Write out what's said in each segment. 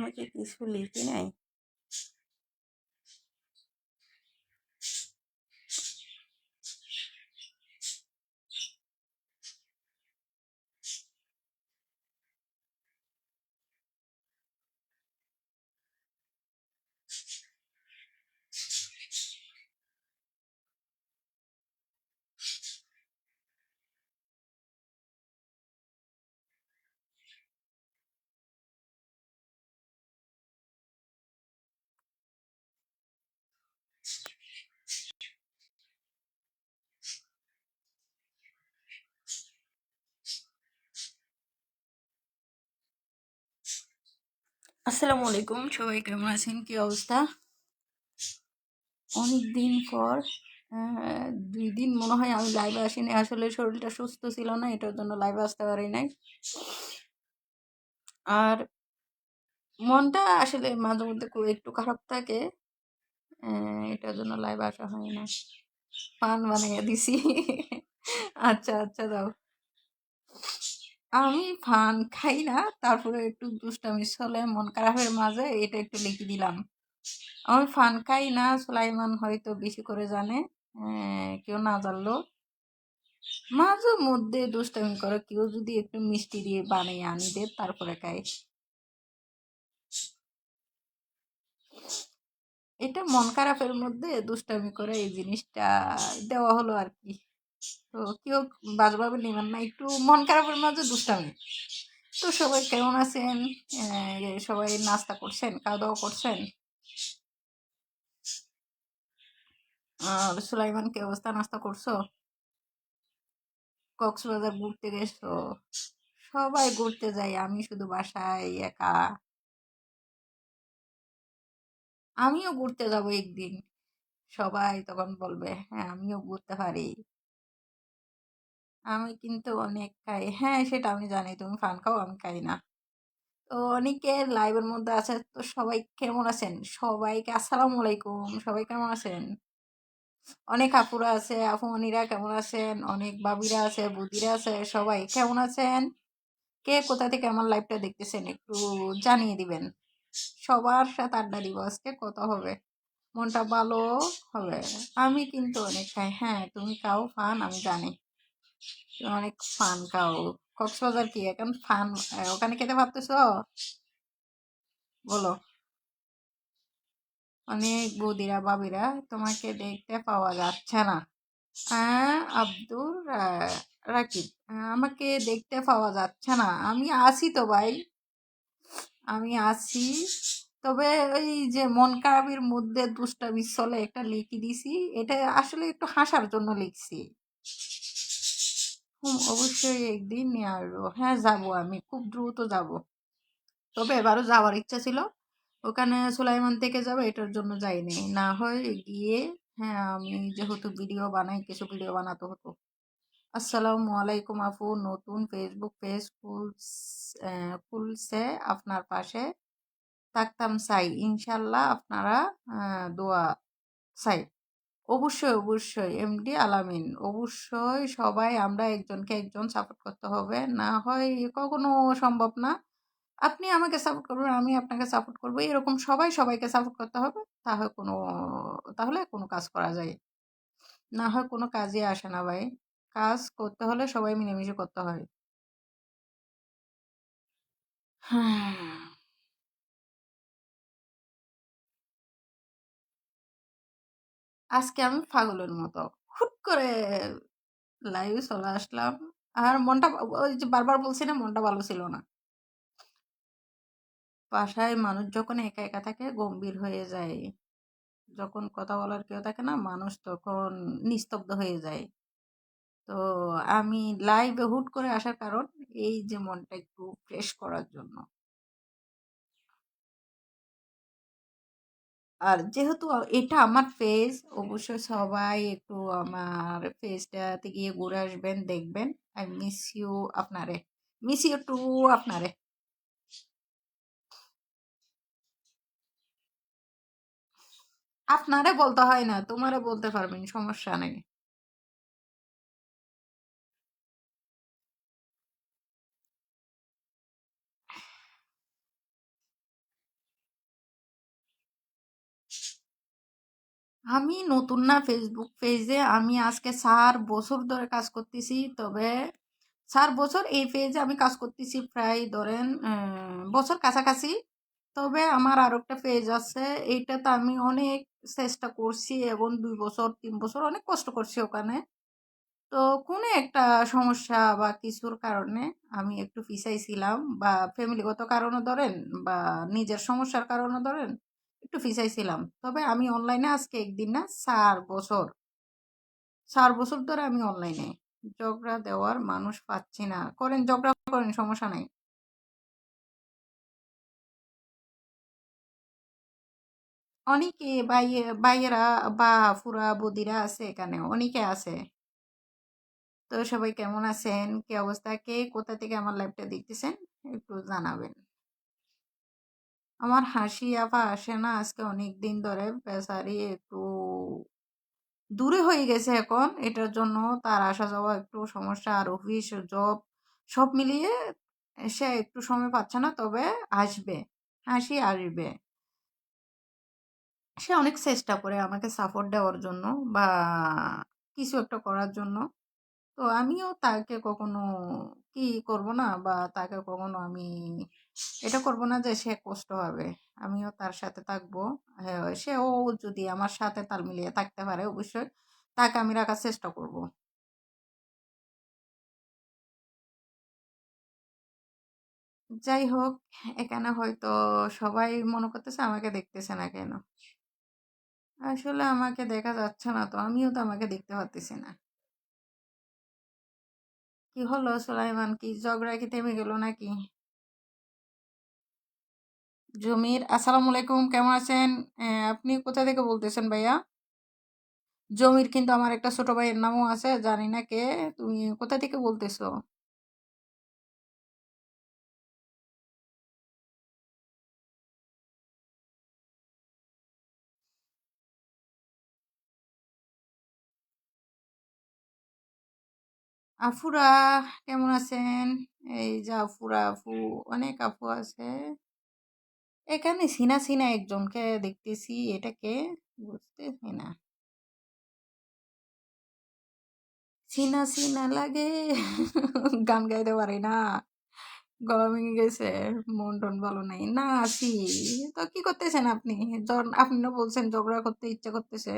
আমি কি কিছু লিখি নাই? আসসালামু আলাইকুম, সবাই কেমন আছেন? কি অবস্থা? অনেক দিন পর 2 দিন মনে হয় আমি লাইভে আসিনি। আসলে শরীরটা সুস্থ ছিল না, এটার জন্য লাইভে আসতে পারি নাই। আর মনটা আসলে মাঝে মধ্যে খুব একটু খারাপ থাকে, এটার জন্য লাইভে আসা হয় না। পান বানাইয়া দিছি। আচ্ছা আচ্ছা, দাও। আমি পান খাই না, তারপরে একটু দুষ্টামি চলে মন খারাপের মাঝে, এটা একটু লিখে দিলাম। আমি পান খাই না, সুলাইমান হয়তো বেশি করে জানে। কেউ না জানলো মাঝে মধ্যে দুষ্টামি করে, কেউ যদি একটু মিষ্টি দিয়ে বানিয়ে আনি দে তারপরে খাই। এটা মন খারাপের মধ্যে দুষ্টামি করে এই জিনিসটা দেওয়া হলো আর কি। তো কেউ বাজভাবে নেবেন না, একটু মন খারাপের মাঝে দুষ্টামি। তো সবাই কেমন আছেন? সবাই নাস্তা করছেন, খাওয়া দাওয়া করছেন? আর সুলাইমান কি অবস্থা, নাস্তা করছো? কক্সবাজার ঘুরতে গেছো? সবাই ঘুরতে যায়, আমি শুধু বাসায় একা। আমিও ঘুরতে যাব একদিন। সবাই তখন বলবে হ্যাঁ আমিও ঘুরতে পারি। আমি কিন্তু অনেক খাই, হ্যাঁ সেটা আমি জানি, তুমি ফান খাও, আমি খাই না। তো অনেকে লাইভের মধ্যে আছে, তো সবাই কেমন আছেন? সবাইকে আসসালামু আলাইকুম, সবাই কেমন আছেন? অনেক আপুরা আছে, আপুমনিরা কেমন আছেন? অনেক বাবিরা আছে, বুদিরা আছে, সবাই কেমন আছেন? কে কোথা থেকে আমার লাইভটা দেখতেছেন একটু জানিয়ে দিবেন। সবার সাথে আড্ডা দিব, আজকে কথা হবে, মনটা ভালো হবে। আমি কিন্তু অনেক খাই, হ্যাঁ তুমি খাও ফান, আমি জানি তুমি অনেক ফান খাও। কক্সবাজার কি এখন ফান? ওখানে খেতে পারতেছো? বলো। অনেক বৌদিরা বাবিরা, তোমাকে দেখতে পাওয়া যাচ্ছে না। আব্দুর রাকিব, আমাকে দেখতে পাওয়া যাচ্ছে না। আমি আছি তো ভাই, আমি আছি। তবে ওই যে মন খারাপের মধ্যে দুষ্টামি চলে একটা লিখে দিছি, এটা আসলে একটু হাসার জন্য লিখছি। অবশ্যই একদিন নিয়ে আসবো, হ্যাঁ যাবো, আমি খুব দ্রুত যাব। তবে এবারও যাওয়ার ইচ্ছা ছিল, ওখানে সুলাইমান থেকে যাবে, এটার জন্য যাইনি। না হয় গিয়ে, হ্যাঁ আমি যেহেতু ভিডিও বানাই, কিছু ভিডিও বানাতে হতো। আসসালামু আলাইকুম আপু, নতুন ফেসবুক পেজ খুলছে, আপনার পাশে থাকতাম চাই, ইনশাল্লাহ আপনারা দোয়া চাই। অবশ্যই অবশ্যই এমডি আলামিন, অবশ্যই সবাই আমরা একজনকে একজন সাপোর্ট করতে হবে, না হয় কখনো সম্ভব না। আপনি আমাকে সাপোর্ট করবেন, আমি আপনাকে সাপোর্ট করবো, এরকম সবাই সবাইকে সাপোর্ট করতে হবে। তাহলে কোনো তাহলে কোনো কাজ করা যায়, না হয় কোনো কাজে আসে না ভাই। কাজ করতে হলে সবাই মিলেমিশে করতে হয়। হ্যাঁ, আজকে আমি পাগলের মতো হুট করে লাইভে চলে আসলাম। আর মনটা, ওই যে বারবার বলছি না, মনটা ভালো ছিল না। বাসায় মানুষ যখন একা একা থাকে গম্ভীর হয়ে যায়, যখন কথা বলার কেউ থাকে না, মানুষ তখন নিস্তব্ধ হয়ে যায়। তো আমি লাইভে হুট করে আসার কারণ এই যে মনটা একটু ফ্রেশ করার জন্য। আর যেহেতু এটা আমার পেজ, অবশ্যই সবাই একটু আমার পেজটাতে গিয়ে ঘুরে আসবেন, দেখবেন। আই মিস ইউ আপনারে, মিস ইউ টু আপনারে। আপনারে বলতে হয় না, তোমারে বলতে পারবেন, সমস্যা নেই। আমি নতুন না ফেসবুক পেজে, আমি আজকে 4 বছর ধরে কাজ করতেছি। তবে 4 বছর এই পেজে আমি কাজ করতেছি, প্রায় ধরেন বছর কাছাকাছি। তবে আমার আরো একটা পেজ আছে, এইটাতে আমি অনেক চেষ্টা করছি এবং 2 বছর 3 বছর অনেক কষ্ট করছি ওখানে। তো কোনো একটা সমস্যা বা কিছুর কারণে আমি একটু পিছাইছিলাম, বা ফ্যামিলিগত কারণে ধরেন, বা নিজের সমস্যার কারণে ধরেন, একটু পিছাইছিলাম। তবে আমি অনলাইনে আজকে একদিন না, 4 বছর, 4 বছর ধরে আমি অনলাইনে। ঝগড়া দেওয়ার মানুষ পাচ্ছি না। করেন, ঝগড়া করেন, সমস্যা নাই। অনেকে ভাইয়েরা বা ফুরা বদিরা আছে, এখানে অনেকে আছে। তো সবাই কেমন আছেন, কি অবস্থা, কে কোথা থেকে আমার লাইভটা দেখতেছেন, একটু জানাবেন। আমার হাসি আপা আসে না আজকে অনেক দিন ধরে, বেচারি একটু দূরে হয়ে গেছে এখন, এটার জন্য তার আসা যাওয়া একটু সমস্যা, আর অফিস জব সব মিলিয়ে সে একটু সময় পাচ্ছে না। তবে আসবে, হাসি আসবে। সে অনেক চেষ্টা করে আমাকে সাপোর্ট দেওয়ার জন্য, বা কিছু একটা করার জন্য। তো আমিও তাকে কখনো কি করব না, বা তাকে কখনো আমি এটা করব না যে সে কষ্ট হবে। আমিও তার সাথে থাকবো। হ্যাঁ, সেও যদি আমার সাথে তাল মিলিয়ে থাকতে পারে, অবশ্যই তাকে আমি রাখার চেষ্টা করব। যাই হোক, এখানে হয়তো সবাই মনে করতেছে আমাকে দেখতেছে না কেন। আসলে আমাকে দেখা যাচ্ছে না, তো আমিও তো আমাকে দেখতে পারতেছি না। কি হলো সুলাইমান, কি ঝগড়া কি থেমে গেল নাকি? জমির, আসসালামু আলাইকুম, কেমন আছেন? আপনি কোথা থেকে বলতেছেন ভাইয়া? জমির কিন্তু আমার একটা ছোট ভাইয়ের নামও আছে, জানি না কে। তুমি কোথা থেকে বলতেছো? আফুরা, কেমন আছেন? এই যে আফুরা, আপু, অনেক আপু আছে এখানে। সিনা সিনা একজনকে দেখতেছি, এটা কে বুঝতেছি না। সিনা সিনা লাগে গান গাইতে পারি না, গলা ভেঙে গেছে, মন টন ভালো নাই না, আছি। তো কি করতেছেন আপনি? আপনি না বলছেন ঝগড়া করতে ইচ্ছা করতেছে।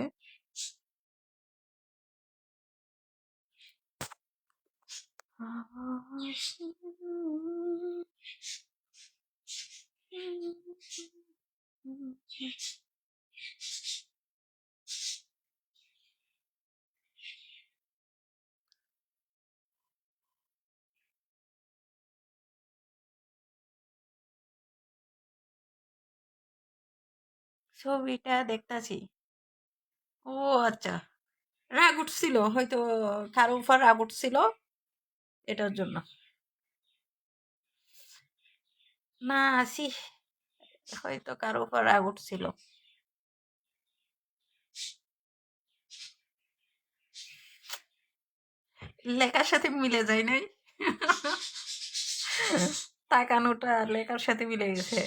ছবিটা দেখতাছি। ও আচ্ছা, রাগ উঠছিল হয়তো, কারো উপর রাগ উঠছিল, এটার জন্য। না, আসি, হয়তো কারো উপর রাগ উঠছিল। লেখার সাথে মিলে যায় নাই তাকানোটা লেখার সাথে মিলে গেছে।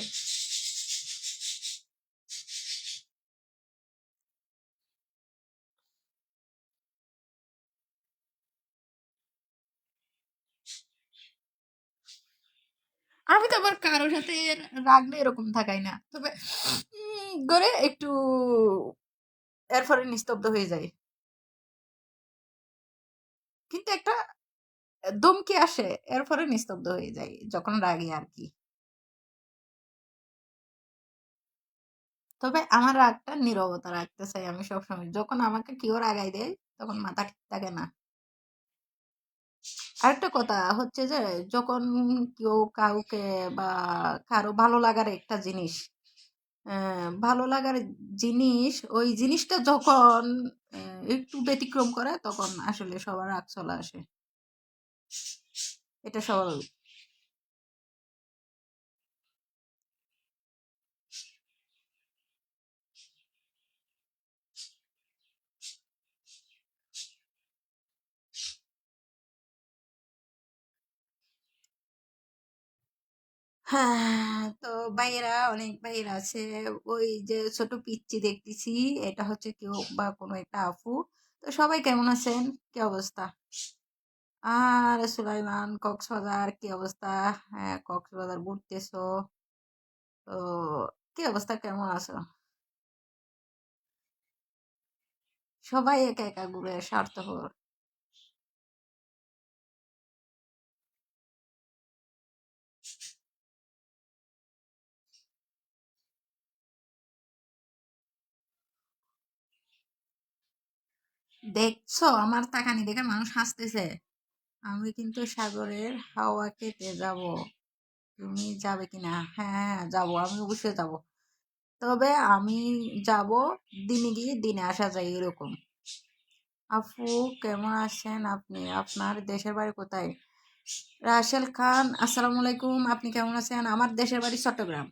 আমি তো আবার কারোর সাথে রাগলে এরকম থাকাই না, তবে করে একটু এরপরে নিস্তব্ধ হয়ে যায়। কিন্তু একটা দমকি আসে, এরপরে নিস্তব্ধ হয়ে যায় যখন রাগি আর কি। তবে আমার রাগটা নীরবতা রাখতে চাই আমি সবসময়। যখন আমাকে কেউ রাগাই দেয়, তখন মাথা ঠিক থাকে না। আরেকটা কথা হচ্ছে যে, যখন কেউ কাউকে, বা কারো ভালো লাগার একটা জিনিস, ভালো লাগার জিনিস, ওই জিনিসটা যখন একটু ব্যতিক্রম করে, তখন আসলে সবার রাগ চলে আসে। এটা স্বাভাবিক। হ্যাঁ, তো ভাইয়েরা অনেক ভাইয়েরা আছে। ওই যে ছোট পিচ্চি দেখতেছি, এটা হচ্ছে কেউ বা কোনো একটা আপু। তো সবাই কেমন আছেন? কি অবস্থা? আর সুলাইমান, কক্সবাজার কি অবস্থা? হ্যাঁ, কক্সবাজার ঘুরতেছো। তো কি অবস্থা, কেমন আছো? সবাই একা একা ঘুরে স্বার্থপর। দেখছো আমার তাকানি দেখে মানুষ হাসতেছে। আমি কিন্তু সাগরের হাওয়া খেতে যাব। তুমি যাবে কিনা? হ্যাঁ, যাব, আমি অবশ্যই যাব। তবে আমি যাব দিনে গিয়ে দিনে আসা যায় এরকম। আপু কেমন আছেন আপনি? আপনার দেশের বাড়ি কোথায়? রাশেল খান, আসসালামু আলাইকুম। আপনি কেমন আছেন? আমার দেশের বাড়ি চট্টগ্রাম।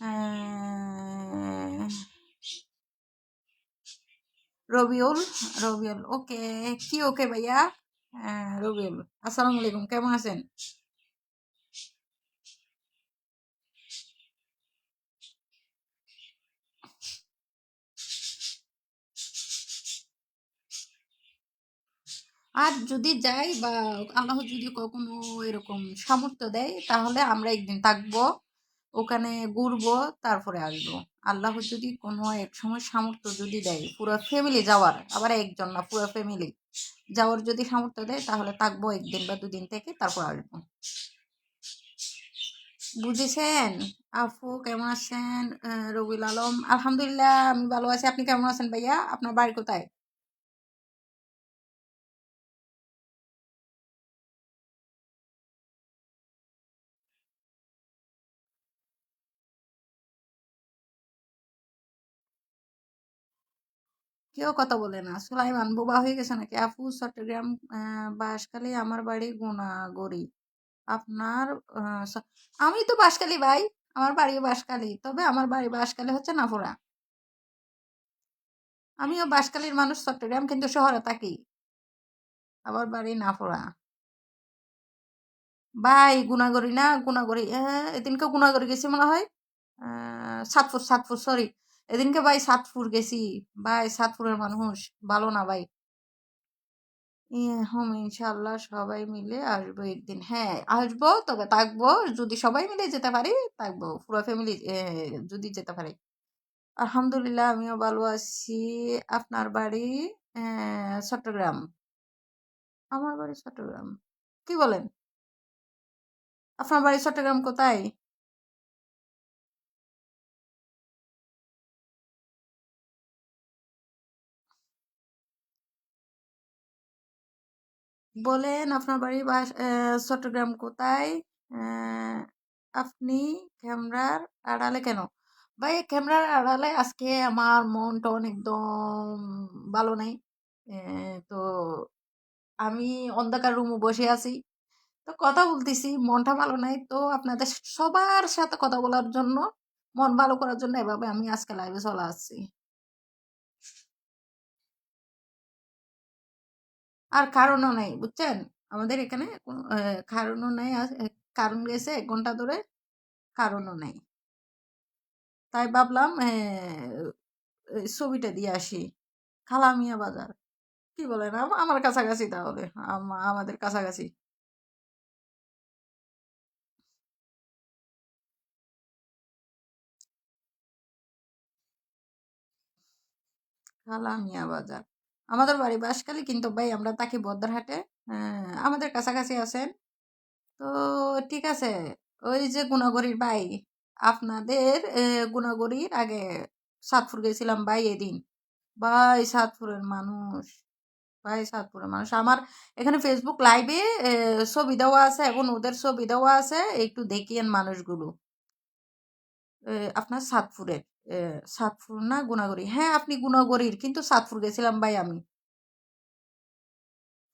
আহ, রবিউল, রবিউল, ওকে। কি ওকে ভাইয়া? রবিউল, আসসালামু আলাইকুম, কেমন আছেন? আর যদি যাই বা আল্লাহ যদি কখনো এরকম সামর্থ্য দেয় তাহলে আমরা একদিন থাকবো ওখানে, ঘুরবো, তারপরে আসবো। আল্লাহ যদি কোনো এক সময় সামর্থ্য যদি দেয় পুরো ফ্যামিলি যাওয়ার, আবার একজন না পুরো ফ্যামিলি যাওয়ার যদি সামর্থ্য দেয় তাহলে থাকবো একদিন বা দুদিন থেকে তারপর আসবো। বুঝেছেন? আপু কেমন আছেন? রবিউল আলম, আলহামদুলিল্লাহ আমি ভালো আছি। আপনি কেমন আছেন ভাইয়া? আপনার বাড়ি কোথায়? কেউ কথা বলে না। সুলাইমান বোবা হয়ে গেছে নাকি? আপু চট্টগ্রাম, বাঁশখালী, আমার বাড়ি গুণাগড়ি। আপনার আমি তো বাঁশখালী ভাই, আমার বাড়িও বাঁশখালী, তবে আমার বাড়ি বাঁশখালী হচ্ছে নাফোরা। আমিও বাঁশখালীর মানুষ, চট্টগ্রাম কিন্তু শহরে থাকি। আমার বাড়ি নাফোরা। ভাই গুণাগড়ি না, গুণাগড়ি, এদিনকে গুণাগড়ি গেছি মনে হয়। সাতপুর, সাতপুর, সরি। এদিনকে ভাই সাতপুর গেছি। ভাই সাতপুরের মানুষ ভালো না ভাই। হুম, ইনশাল্লাহ সবাই মিলে আসবো একদিন। হ্যাঁ, আসবো, তবে থাকবো। যদি সবাই মিলে যেতে পারি থাকবো, পুরো ফ্যামিলি যদি যেতে পারি। আলহামদুলিল্লাহ আমিও ভালো আছি। আপনার বাড়ি চট্টগ্রাম? আমার বাড়ি চট্টগ্রাম। কি বলেন? আপনার বাড়ি চট্টগ্রাম কোথায়? বলেন আপনার বাড়ি চট্টগ্রাম কোথায়? আহ, আপনি ক্যামেরার আড়ালে কেন? ভাই ক্যামেরার আড়ালে আজকে আমার মন টন একদম ভালো নাই। তো আমি অন্ধকার রুমে বসে আছি, তো কথা বলতেছি, মনটা ভালো নাই। তো আপনাদের সবার সাথে কথা বলার জন্য, মন ভালো করার জন্য এভাবে আমি আজকে লাইভে চলে আসছি। আর কারণও নাই, বুঝছেন? আমাদের এখানে কোনো কারণও নাই। কারণ গেছে 1 ঘন্টা ধরে, কারণও নাই। তাই ভাবলাম ছবিটা দিয়ে আসি। খালামিয়া বাজার, কি বলেন? আমার কাছাকাছি তাহলে, আমাদের কাছাকাছি। খালামিয়া বাজার আমাদের বাড়ি বাঁশখালী, কিন্তু ভাই আমরা থাকি বদ্রারহাটে। আমাদের কাছাকাছি আছেন। তো ঠিক আছে। ওই যে গুণাগড়ির ভাই, আপনাদের গুণাগড়ির আগে সাতপুর গেছিলাম ভাই এদিন। ভাই সাতপুরের মানুষ, ভাই সাতপুরের মানুষ আমার এখানে ফেসবুক লাইভে ছবি দেওয়া আছে, এখন ওদের ছবি দেওয়া আছে, একটু দেখিয়েন মানুষগুলো। আপনার সাতপুরের, সাতপুর না গুণাগড়ি? হ্যাঁ, আপনি গুণাগড়ির, কিন্তু সাতপুর গেছিলাম ভাই আমি।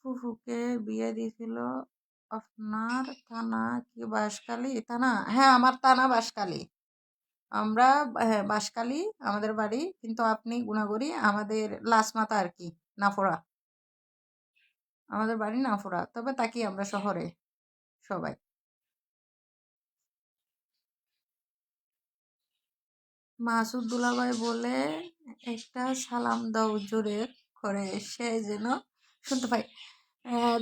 ফুফুকে বিয়ে দিয়েছিল আপনার থানা কি বাঁশখালী? থানা, হ্যাঁ আমার থানা বাঁশখালী। আমরা, হ্যাঁ বাঁশখালী আমাদের বাড়ি, কিন্তু আপনি গুণাগড়ি, আমাদের লাসমাতা আর কি, নাফোরা। আমাদের বাড়ি নাফোরা, তবে তাকি আমরা শহরে সবাই। মাসুদ দুলাভাই বলে একটা সালাম দাও জোরে করে সে যেন শুনতে পাই।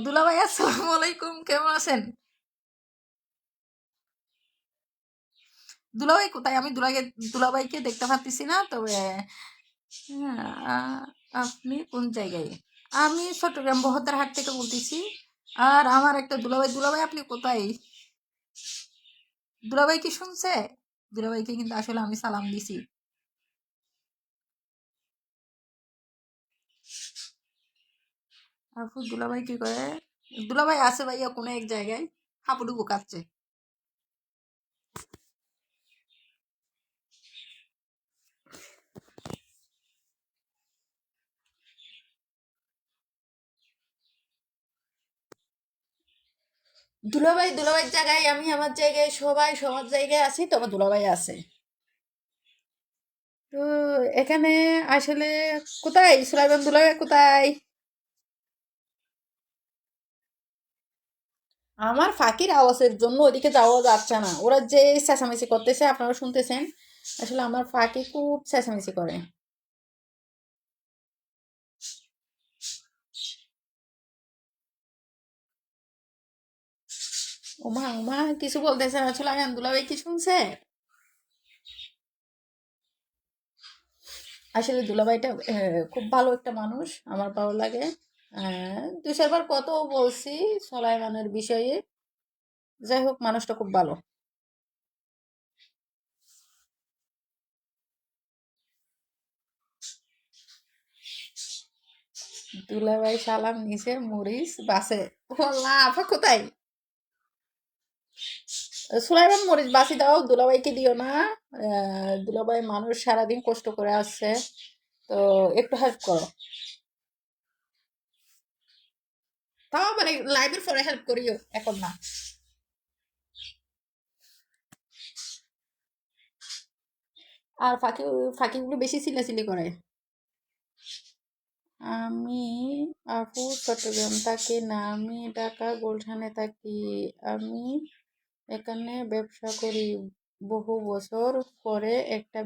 দুলাভাই আসসালামু আলাইকুম, কেমন আছেন? দুলাভাই কোথায়? আমি দুলাভাইকে দেখতে পাচ্ছি না, তবে আহ, আপনি কোন জায়গায়? আমি চট্টগ্রাম বহদ্দারহাট থেকে বলতেছি। আর আমার একটা দুলাভাই, দুলাভাই আপনি কোথায়? দুলাভাই কি শুনছে? দুলাভাইকে কিন্তু আসলে আমি সালাম দিছি। আপু দুলাভাই কি করে? দুলাভাই আছে ভাইয়া কোনো এক জায়গায়, হাবুডুবু কাচ্ছে। দুলাভাই দুলাভাইয়ের জায়গায়, আমি আমার জায়গায়, সবাই সবার জায়গায় আছি, তবে দুলাভাই আছে। তো এখানে আসলে কোথায় সুলাইমান দুলাভাই কোথায়? আমার ফাঁকির আওয়াজের জন্য ওদিকে যাওয়া যাচ্ছে না, ওরা যে চেঁচামেচি করতেছে আপনারা শুনতেছেন। আসলে আমার ফাঁকি খুব চেঁচামেচি করে। ওমা ওমা কিছু বলতেছে না, সুলাইমান দুলাভাই কি শুনছে? আসলে দুলাভাইটা খুব ভালো একটা মানুষ, আমার ভালো লাগে। দুই চারবার কত বলছি সুলাইমানের বিষয়ে। যাই হোক, মানুষটা খুব ভালো। দুলাভাই সালাম নিছে মরিচ বাসে। বললাম আপা কোথায়? সুলাইমান মরিচ বাসি দাও, দুলাভাইকে দিও না। দুলাভাই মানুষ সারাদিন কষ্ট করে আসছে, তো একটু হেল্প করো। তাও মানে লাইভের পরে হেল্প করিও, এখন না। আর ফাঁকিগুলো বেশি চিল্লাচিল্লি করে। আমি আপু চট্টগ্রাম থাকি না, আমি ঢাকা গুলশানে থাকি। আমি এখানে ব্যবসা করি। বহু বছর পরে একটা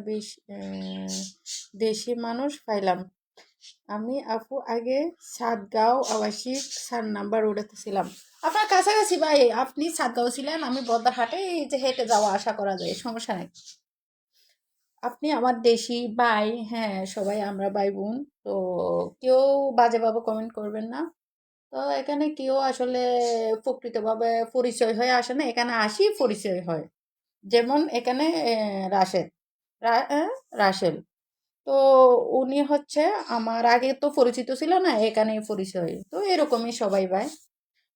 দেশি মানুষ পাইলাম। আমি আপু আগে সাতগাঁও আবাসিক 4 নাম্বার রোডেতে ছিলাম। আপনার কাছাকাছি ভাই, আপনি সাতগাঁও ছিলেন, আমি বদ্দারহাটে, এই যে হেঁটে যাওয়া আসা করা যায়, সমস্যা নেই। আপনি আমার দেশি ভাই, হ্যাঁ সবাই আমরা ভাই বোন। তো কেউ বাজেভাবে কমেন্ট করবেন না। তো এখানে কেউ আসলে প্রকৃতভাবে পরিচয় হয়ে আসে না, এখানে আসি পরিচয় হয়। যেমন এখানে রাশেদ, রাসেল। তো উনি হচ্ছে আমার আগে তো পরিচিত ছিল না, এখানেই পরিচয়, তো এরকমই সবাই ভাই।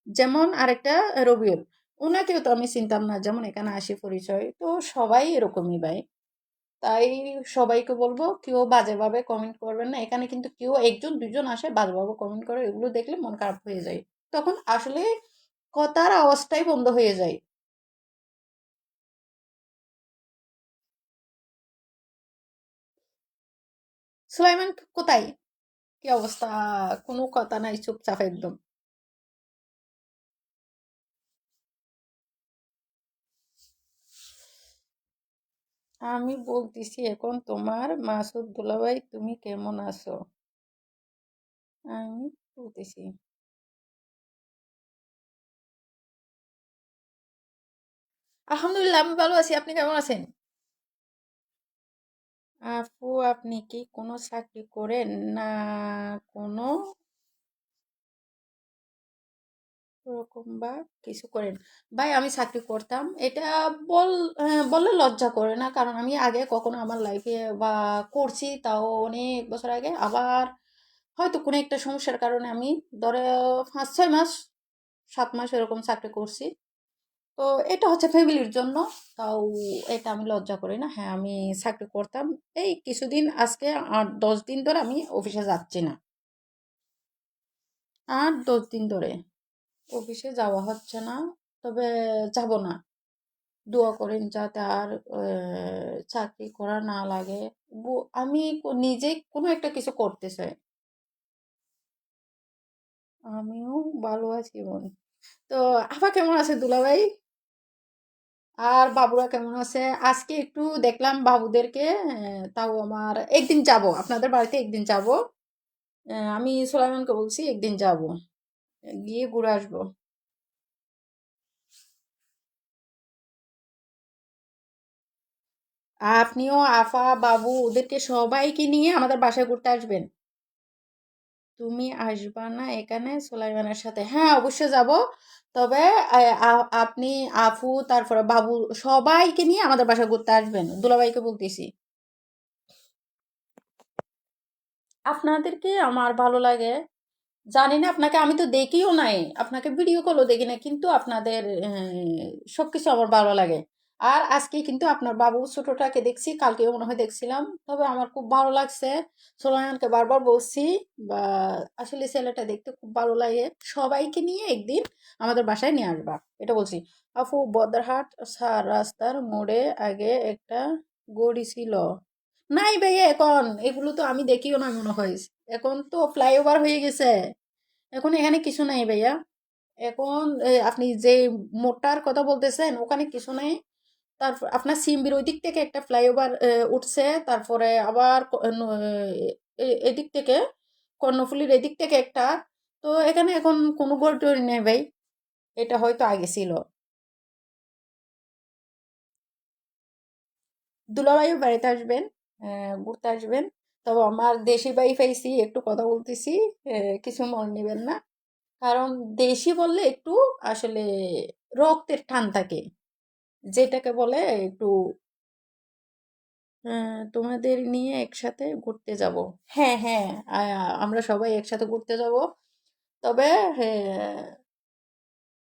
যেমন আরেকটা রবিউল, ওনাকেও তো আমি চিনতাম না, যেমন এখানে আসি পরিচয়, তো সবাই এরকমই ভাই। তাই সবাইকে বলবো কেউ বাজেভাবে কমেন্ট করবেন না, এখানে কিন্তু কেউ একজন দুজন আসে বাজেভাবে কমেন্ট করে, এগুলো দেখলে মন খারাপ হয়ে যায়। তখন আসলে কথার আওয়াজটাই বন্ধ হয়ে যায়। সুলাইমান কোথায়? কি অবস্থা? কোনো কথা নাই, চুপচাপ একদম। আমি বলতেছি এখন তোমার মাসুদ দুলাভাই, তুমি কেমন আছো? আমি বলতেছি আলহামদুলিল্লাহ, আমি ভালো আছি, আপনি কেমন আছেন? আপু আপনি কি কোনো চাকরি করেন না কোনো ওরকম বা কিছু করেন? ভাই আমি চাকরি করতাম, এটা বল বললে লজ্জা করে না, কারণ আমি আগে কখনো আমার লাইফে বা করছি, তাও অনেক বছর আগে। আবার হয়তো কোনো একটা সমস্যার কারণে আমি ধরে 5-6 মাস, 7 মাস এরকম চাকরি করছি। তো এটা হচ্ছে ফ্যামিলির জন্য। তাও এটা আমি লজ্জা করি না, হ্যাঁ আমি চাকরি করতাম। এই কিছুদিন, আজকে 8-10 দিন ধরে আমি অফিসে যাচ্ছি না। 8-10 দিন ধরে অফিসে যাওয়া হচ্ছে না, তবে যাব না। দোয়া করেন যাতে আর চাকরি করা না লাগে। আমি নিজেই কোনো একটা কিছু করতে চাই। আমিও ভালো আছি বোন। তো আপা কেমন আছে দুলাভাই? আর বাবুরা কেমন আছে? আজকে একটু দেখলাম বাবুদেরকে, তাও আমার একদিন যাব, আপনাদের বাড়িতে একদিন যাব। আমি সোলাইমানকে বলছি একদিন যাব, গিয়ে ঘুরে আসবো। আপনিও আফা বাবু ওদেরকে সবাইকে নিয়ে আমাদের বাসায় ঘুরতে আসবেন। তুমি আসবা না এখানে সোলাইমানের সাথে? হ্যাঁ, অবশ্যই যাব। তবে আপনি, আফু, তারপরে বাবু সবাইকে নিয়ে আমাদের বাসায় ঘুরতে আসবেন, দুলাভাইকে বলতেছি। আপনাদেরকে আমার ভালো লাগে। জানি না আপনাকে, আমি তো দেখিও নাই, আপনাকে ভিডিও কলও দেখি না, কিন্তু আপনাদের সবকিছু আমার ভালো লাগে। আর আজকে কিন্তু আপনার বাবু ছোটটাকে দেখছি, কালকেও মনে হয় দেখছিলাম, তবে আমার খুব ভালো লাগছে। সোলায়ানকে বারবার বলছি, বা আসলে ছেলেটা দেখতে খুব ভালো লাগে। সবাইকে নিয়ে একদিন আমাদের বাসায় নিয়ে আসবা, এটা বলছি। আপু, বদরহাট রাস্তার মোড়ে আগে একটা গড়ি ছিল। নাই ভাইয়া, এখন এগুলো তো আমি দেখিও না মনে হয়। এখন তো ফ্লাইওভার হয়ে গেছে। এখন এখানে কিছু নাই ভাইয়া। এখন আপনি যে মোটার কথা বলতেছেন ওখানে কিছু নাই। তারপর আপনার সিম্বির ওই দিক থেকে একটা ফ্লাইওভার উঠছে, তারপরে আবার এদিক থেকে কর্ণফুলীর এদিক থেকে একটা। তো এখানে এখন কোনো গোল টোল নেই ভাই, এটা হয়তো আগে ছিল। দুলাভাইও বাড়িতে আসবেন, ঘুরতে আসবেন। তবে আমার দেশি বাই পাইছি, একটু কথা বলতেছি, কিছু মনে নেবেন না। কারণ দেশি বললে একটু আসলে রক্তের টান থাকে, যেটাকে বলে একটু তোমাদের নিয়ে একসাথে ঘুরতে যাব। হ্যাঁ, হ্যাঁ, আমরা সবাই একসাথে ঘুরতে যাব। তবে হ্যাঁ,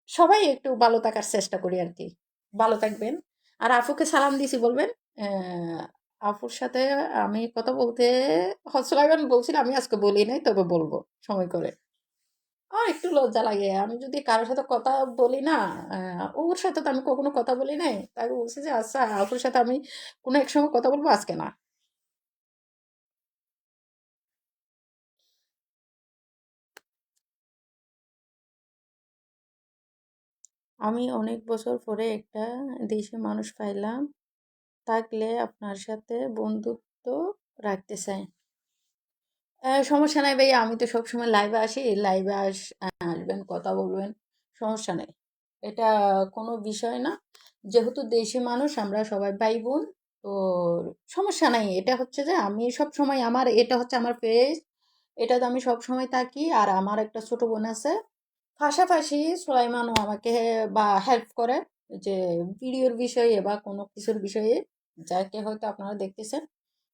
সবাই একটু ভালো থাকার চেষ্টা করি আর কি। ভালো থাকবেন। আর আফুকে সালাম দিছি বলবেন। আহ, আফুর সাথে আমি কথা বলতে হসলাগান বলছিলাম, আমি আজকে বলি নাই, তবে বলবো সময় করে। আমার একটু লজ্জা লাগে, আমি যদি কারোর সাথে কথা বলি না, ওর সাথে তো আমি কখনো কথা বলি নাই, তাই বলছি যে আচ্ছা আপুর সাথে আমি কোনো এক সময় কথা বলবো, আজকে না। আমি অনেক বছর পরে একটা দেশি মানুষ পাইলাম, থাকলে আপনার সাথে বন্ধুত্ব রাখতে চাই। সমস্যা নাই ভাইয়া, আমি তো সবসময় লাইভে আসি, লাইভে আসবেন, কথা বলবেন, সমস্যা নেই। এটা কোনো বিষয় না। যেহেতু দেশি মানুষ, আমরা সবাই ভাই বোন, তো সমস্যা নাই। এটা হচ্ছে যে আমি সব সময় আমার, এটা হচ্ছে আমার পেজ, এটাতে আমি সব সময় থাকি। আর আমার একটা ছোট বোন আছে, পাশাপাশি সুলাইমানও আমাকে বা হেল্প করে, যে ভিডিওর বিষয়ে বা কোনো কিছুর বিষয়ে, যাকে হয়তো আপনারা দেখতেছেন।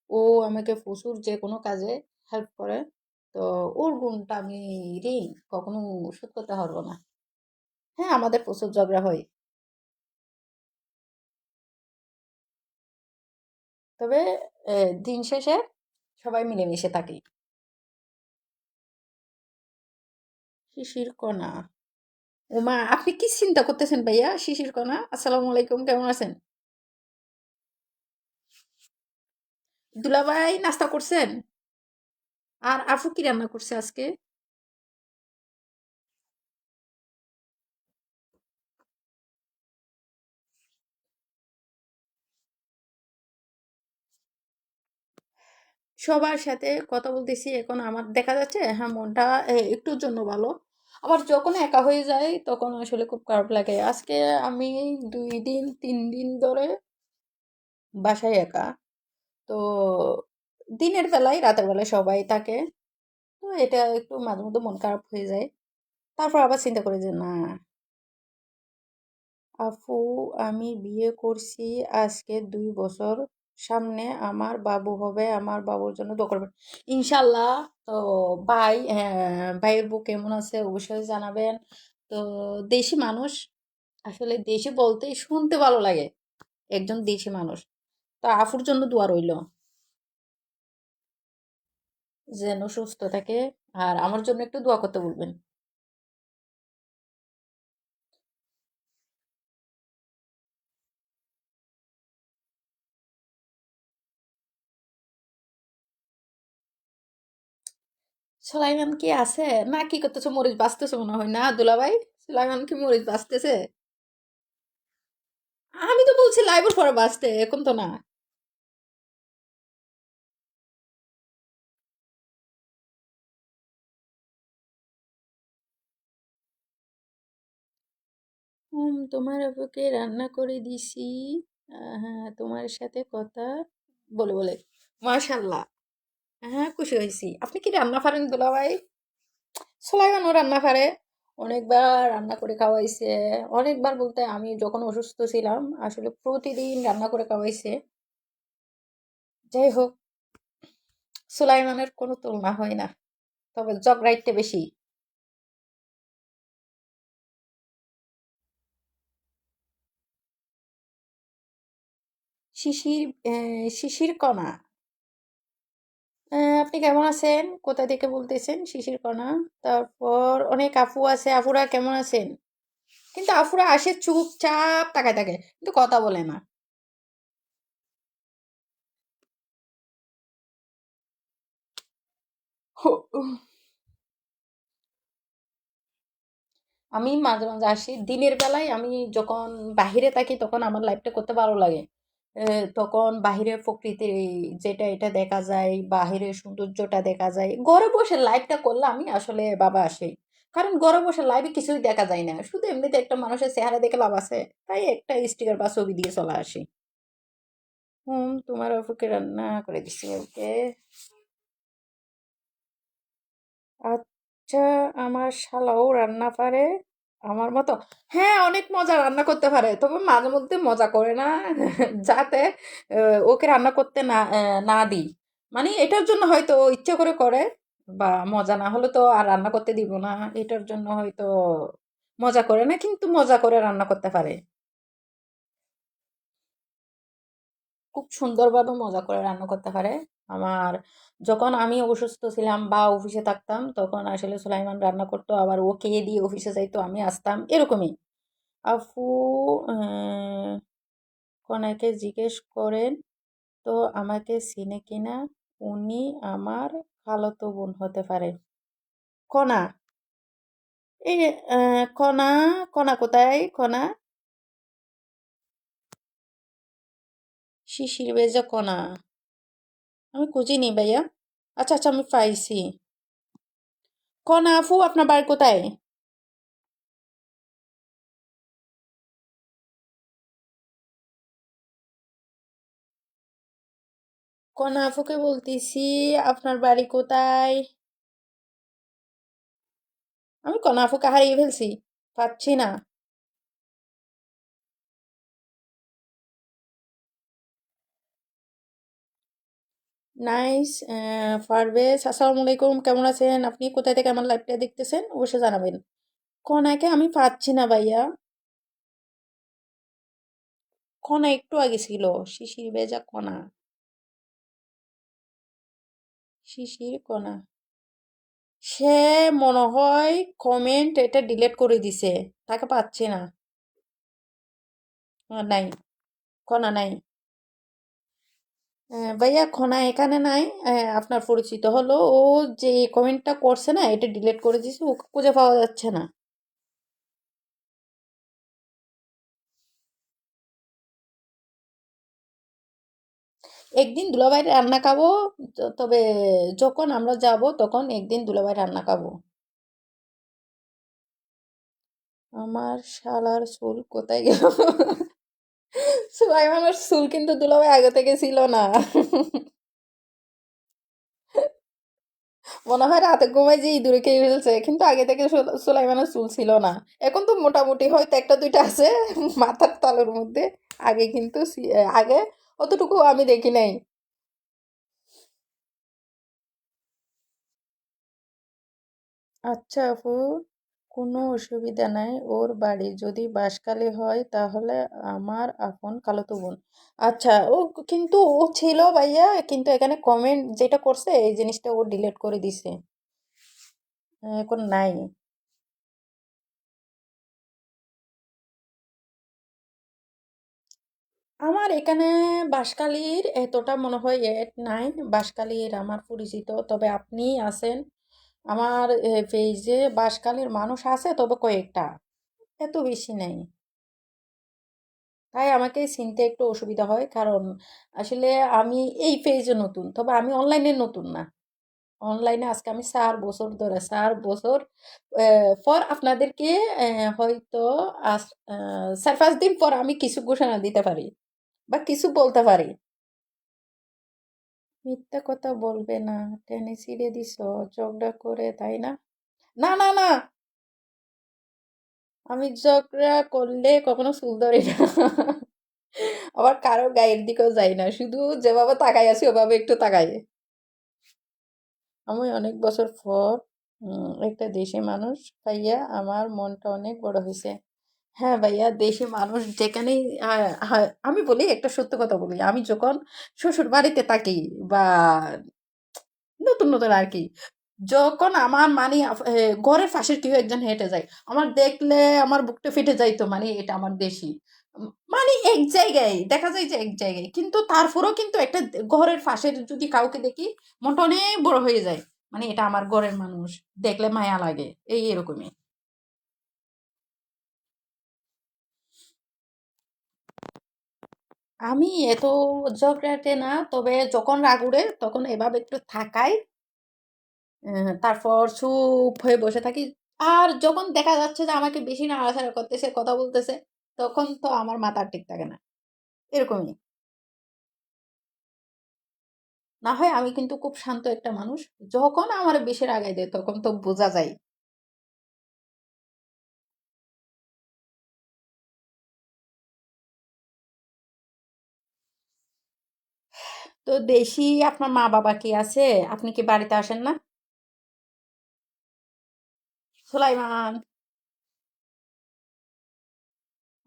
ও আমাকে প্রচুর যে কোনো কাজে হেল্প করে। তো ওর গুণটা আমি ঋণ কখনো শোধ করতে পারবো না। হ্যাঁ, আমাদের প্রচুর ঝগড়া হয়, তবে দিন শেষে সবাই মিলেমিশে থাকি। শিশির কণা, ওমা, আপনি কি চিন্তা করতেছেন ভাইয়া? শিশির কণা, আসসালামু আলাইকুম, কেমন আছেন? দুলাভাই নাস্তা করছেন? আর আফু কি রান্না করছে আজকে? সবার সাথে কথা বলতেছি এখন, আমার দেখা যাচ্ছে হ্যাঁ মনটা একটুর জন্য ভালো। আবার যখন একা হয়ে যায় তখন আসলে খুব খারাপ লাগে। আজকে আমি 2 দিন 3 দিন ধরে বাসায় একা। তো দিনের বেলায়, রাতের বেলায় সবাই থাকে। তো এটা একটু মাঝে মধ্যে মন খারাপ হয়ে যায়। তারপর আবার চিন্তা করি যে না, আপু, আমি বিয়ে করছি আজকে 2 বছর, সামনে আমার বাবু হবে, আমার বাবুর জন্য দোয়া করবেন ইনশাল্লাহ। তো ভাই, ভাইয়ের বউ কেমন আছে অবশ্যই জানাবেন। তো দেশি মানুষ, আসলে দেশি বলতেই শুনতে ভালো লাগে, একজন দেশি মানুষ। তো আফুর জন্য দোয়া রইল, যেন সুস্থ থাকে। আর আমার জন্য একটু দোয়া করতে বলবেন। সুলাইমান কি আছে? না, কি করতেছে? মরিচ বাঁচতেছে মনে হয়, না দুলাভাই? সুলাইমান কি মরিচ বাঁচতেছে? আমি তো বলছি লাইভের পরে বাঁচতে, এখন তো না। তোমার আপুকে রান্না করে দিছি। হ্যাঁ, তোমার সাথে কথা বলে বলে। মাশাল্লাহ। হ্যাঁ, খুশি হয়েছি। আপনি কি রান্না পারেন দুলাভাই? সুলাইমানও রান্না পারে। অনেকবার রান্না করে খাওয়াইছে। অনেকবার বলতে আমি যখন অসুস্থ ছিলাম আসলে প্রতিদিন রান্না করে খাওয়াইছে। যাই হোক, সুলাইমানের কোনো তুলনা হয় না, তবে জগরাইটটা বেশি। শিশির শিশির কণা। আপনি কেমন আছেন? কোথা থেকে বলতেছেন? শিশির কণা। তারপর অনেক আপু আছে, আপুরা কেমন আছেন? কিন্তু আপুরা আসে চুপচাপ তাকায় থাকে, কিন্তু কথা বলে না। আমি মাঝে মাঝে আসি দিনের বেলায়। আমি যখন বাহিরে থাকি তখন আমার লাইফটা করতে ভালো লাগে। তখন বাহিরের প্রকৃতির এই যেটা এটা দেখা যায়, বাহিরের সৌন্দর্যটা দেখা যায়। ঘরে বসে লাইভটা করলে আমি আসলে বাবা আসি, কারণ ঘরে বসে লাইভে কিছুই দেখা যায় না, শুধু এমনিতে একটা মানুষের চেহারা দেখে লাভ আছে। তাই একটা স্টিকার বা ছবি দিয়ে চলে আসি। তোমার আপুকে রান্না করে দিছি, ওকে। আচ্ছা, আমার শালাও রান্না পারে আমার মতো। হ্যাঁ, অনেক মজা রান্না করতে পারে, তবে মাঝে মধ্যে মজা করে না। যাতে ওকে রান্না করতে না দিই। মানে এটার জন্য হয়তো ও ইচ্ছে করে করে, বা মজা না হলে তো আর রান্না করতে দিব না। এটার জন্য হয়তো মজা করে না, কিন্তু মজা করে রান্না করতে পারে। খুব সুন্দরভাবে মজা করে রান্না করতে পারে। আমার যখন আমি অসুস্থ ছিলাম বা অফিসে থাকতাম তখন আসলে সুলাইমান রান্না করতো, আবার ও খেয়ে দিয়ে অফিসে যাইতো, আমি আসতাম এরকমই। আফু কনাকে জিজ্ঞেস করেন তো আমাকে চিনে কিনা, উনি আমার খালাতো বোন হতে পারে। কণা, এই কণা, কণা কোথায় কণা? শিশির বেজা কণা, আমি খুঁজিনি ভাইয়া। আচ্ছা আচ্ছা, আমি পাইছি। কণা আফু, আপনার বাড়ি কোথায়? কণা আফুকে বলতেছি, আপনার বাড়ি কোথায়? আমি কণা আফুকে হারিয়ে ফেলছি, পাচ্ছি না। নাইস। পারভেজ, আসসালামু আলাইকুম, কেমন আছেন আপনি? কোথায় থেকে আমার লাইভটা দেখতেছেন অবশ্যই জানাবেন। কণাকে আমি পাচ্ছি না ভাইয়া। কণা একটু আগে ছিল। শিশির ভেজা কণা, শিশির কণা। সে মনে হয় কমেন্ট এটা ডিলিট করে দিছে, তাকে পাচ্ছি না। নাই, কণা নাই। ভাইয়া খনা এখানে নাই। আপনার পরিচিত হলো, ও যে কমেন্টটা করছে না এটা ডিলিট করে দিয়েছে, ওকে খুঁজে পাওয়া যাচ্ছে না। একদিন দুলাভাই রান্না খাবো। তবে যখন আমরা যাব তখন একদিন দুলাভাই রান্না খাবো। আমার শালার চুল কোথায় গেল? সুলাইমানের চুল কিন্তু দুলাভাই আগে থেকে ছিল না। মনে হয় রাতে ঘুমাই যে ইঁদুরে খেয়ে ফেলছে, কিন্তু আগে থেকে সুলাইমানের চুল ছিল না। এখন তো মোটামুটি হয়তো একটা দুইটা আছে মাথার তালুর মধ্যে। আগে কিন্তু আগে অতটুকু আমি দেখি নাই। আচ্ছা আপু, কোনো অসুবিধা নাই, ওর বাড়ি যদি বাঁশখালী হয় তাহলে আমার আপন খালাতো বোন। আচ্ছা, ও কিন্তু ও ছিল ভাইয়া, কিন্তু এখানে কমেন্ট যেটা করছে এই জিনিসটা ও ডিলিট করে দিছে। এখন নাই। আমার এখানে বাঁশখালীর এতটা মনে হয় এড নাই। বাঁশখালীর আমার পরিচিত, তবে আপনি আছেন। আমার পেজে বাঁশখালীর মানুষ আছে তবে কয়েকটা, এত বেশি নাই। তাই আমাকে চিনতে একটু অসুবিধা হয়, কারণ আসলে আমি এই পেজে নতুন, তবে আমি অনলাইনে নতুন না। অনলাইনে আজকে আমি 4 বছর ধরে, 4 বছর পর আপনাদেরকে হয়তো 4-5 দিন পর আমি কিছু ঘোষণা দিতে পারি বা কিছু বলতে পারি। মিথ্যা কথা বলবে না, টেনে ছিঁড়ে দিছ ঝগড়া করে, তাই না? না না না, আমি ঝগড়া করলে কখনো চুল ধরি না। আবার কারো গায়ের দিকেও যাই না, শুধু যেভাবে তাকাই আছি ওভাবে একটু তাকাই। আমি অনেক বছর পর একটা দেশি মানুষ পাইয়া আমার মনটা অনেক বড় হয়েছে। হ্যাঁ ভাইয়া, দেশি মানুষ যেখানেই আমি বলি, একটা সত্য কথা বলি, আমি যখন শ্বশুর বাড়িতে থাকি বা নতুন নতুন আর কি, যখন আমার মানে ঘরের পাশের কেউ একজন হেঁটে যায়, আমার দেখলে আমার বুকটা ফেটে যাইতো, মানে এটা আমার দেশি। মানে এক জায়গায় দেখা যায় যে এক জায়গায়, কিন্তু তারপরেও কিন্তু একটা ঘরের পাশের যদি কাউকে দেখি, মনটা অনেক বড় হয়ে যায়, মানে এটা আমার ঘরের মানুষ, দেখলে মায়া লাগে, এই এরকমই। আমি এত ঝগড়াটে না, তবে যখন রাগ উড়ে তখন এভাবে একটু থাকাই, তারপর চুপ হয়ে বসে থাকি। আর যখন দেখা যাচ্ছে যে আমাকে বেশি নাড়াচাড়া করতেছে, কথা বলতেছে, তখন তো আমার মাথার ঠিক থাকে না, এরকমই। না হয় আমি কিন্তু খুব শান্ত একটা মানুষ, যখন আমার বেশি রাগাই দেয় তখন তো বোঝা যায়। তো দেশি আপনার মা বাবা কি আছে? আপনি কি বাড়িতে আসেন না? সুলাইমান,